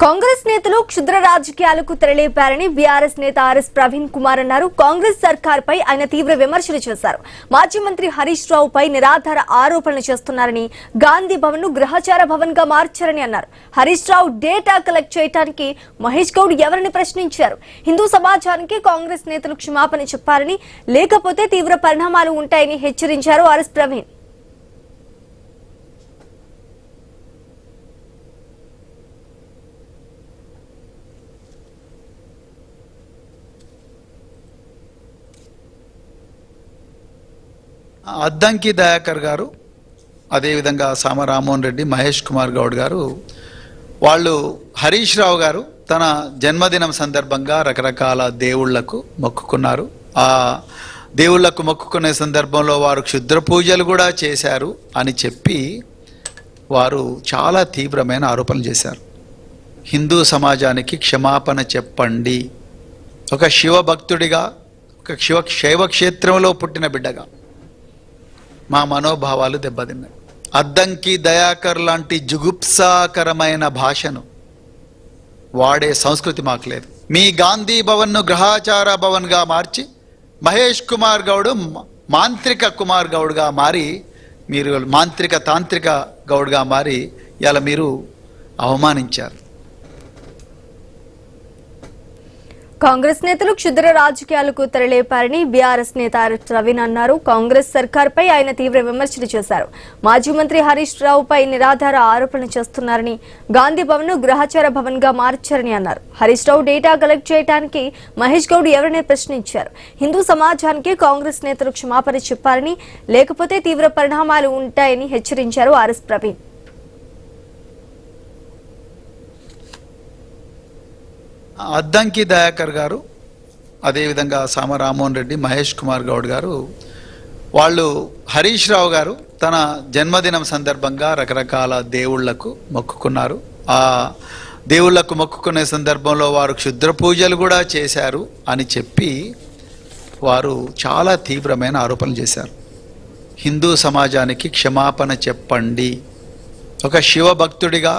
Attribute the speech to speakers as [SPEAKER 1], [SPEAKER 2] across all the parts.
[SPEAKER 1] కాంగ్రెస్ నేతలు క్షుద్ర రాజకీయాలకు తెరలేపారని బీఆర్ఎస్ నేత ఆర్ఎస్ ప్రవీణ్ కుమార్ అన్నారు. కాంగ్రెస్ సర్కార్పై ఆయన తీవ్ర విమర్శలు చేశారు. మాజీ మంత్రి హరీష్ రావుపై నిరాధార ఆరోపణలు చేస్తున్నారని, గాంధీ భవన్ ను గ్రహచార భవన్ గా మార్చారని అన్నారు. హరీష్ రావు డేటా కలెక్ట్ చేయడానికి మహేష్ గౌడ్ ఎవరిని ప్రశ్నించారు. హిందూ సమాజానికి కాంగ్రెస్ నేతలు క్షమాపణ చెప్పారని, లేకపోతే తీవ్ర పరిణామాలు ఉంటాయని హెచ్చరించారు ఆర్ఎస్ ప్రవీణ్.
[SPEAKER 2] అద్దంకి దయాకర్ గారు, అదేవిధంగా సామ రామ్మోహన్ రెడ్డి, మహేష్ కుమార్ గౌడ్ గారు వాళ్ళు హరీష్ రావు గారు తన జన్మదినం సందర్భంగా రకరకాల దేవుళ్లకు మొక్కుకున్నారు. ఆ దేవుళ్లకు మొక్కుకునే సందర్భంలో వారు క్షుద్ర పూజలు కూడా చేశారు అని చెప్పి వారు చాలా తీవ్రమైన ఆరోపణలు చేశారు. హిందూ సమాజానికి క్షమాపణ చెప్పండి. ఒక శివభక్తుడిగా, ఒక శైవ క్షేత్రంలో పుట్టిన బిడ్డగా మా మనోభావాలు దెబ్బతిన్నాయి. అద్దంకి దయాకర్ లాంటి జుగుప్సాకరమైన భాషను వాడే సంస్కృతి మాకు లేదు. మీ గాంధీ భవన్ను గ్రహాచార భవన్గా మార్చి మహేష్ కుమార్ గౌడ్ మాంత్రిక కుమార్ గౌడ్గా మారి, మీరు మాంత్రిక తాంత్రిక గౌడ్గా మారి ఇలా మీరు అవమానించారు.
[SPEAKER 1] కాంగ్రెస్ నేతలు క్షుద్ర రాజకీయాలకు తెరలేపారని బీఆర్ఎస్ నేత ఆర్ఎస్ ప్రవీణ్ అన్నారు. కాంగ్రెస్ సర్కార్పై ఆయన తీవ్ర విమర్శలు చేశారు. మాజీ మంత్రి హరీష్ రావుపై నిరాధార ఆరోపణలు చేస్తున్నారని, గాంధీ భవన్ ను గ్రహచార భవన్ గా మార్చారని అన్నారు. హరీష్ రావు డేటా కలెక్ట్ చేయడానికి మహేష్ గౌడ్ ఎవరిని ప్రశ్నించారు. హిందూ సమాజానికి కాంగ్రెస్ నేతలు క్షమాపణ చెప్పారని, లేకపోతే తీవ్ర పరిణామాలు ఉంటాయని హెచ్చరించారు ఆర్ఎస్ ప్రవీణ్.
[SPEAKER 2] అద్దంకి దయాకర్ గారు, అదేవిధంగా సామ రామ్మోహన్ రెడ్డి, మహేష్ కుమార్ గౌడ్ గారు వాళ్ళు హరీష్ రావు గారు తన జన్మదినం సందర్భంగా రకరకాల దేవుళ్లకు మొక్కుకున్నారు. ఆ దేవుళ్లకు మొక్కుకునే సందర్భంలో వారు క్షుద్ర పూజలు కూడా చేశారు అని చెప్పి వారు చాలా తీవ్రమైన ఆరోపణలు చేశారు. హిందూ సమాజానికి క్షమాపణ చెప్పండి. ఒక శివభక్తుడిగా,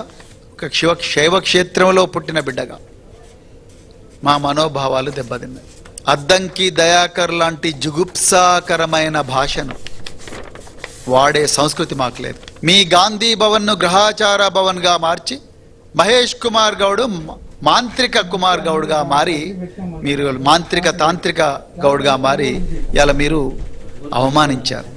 [SPEAKER 2] ఒక శైవ క్షేత్రంలో పుట్టిన బిడ్డగా మా మనోభావాలు దెబ్బతిన్నాయి. అద్దంకి దయాకర్ లాంటి జుగుప్సాకరమైన భాషను వాడే సంస్కృతి మాకు లేదు. మీ గాంధీ భవన్ను గ్రహాచార భవన్గా మార్చి మహేష్ కుమార్ గౌడ్ మాంత్రిక కుమార్ గౌడ్గా మారి, మీరు మాంత్రిక తాంత్రిక గౌడ్గా మారి ఇలా మీరు అవమానించారు.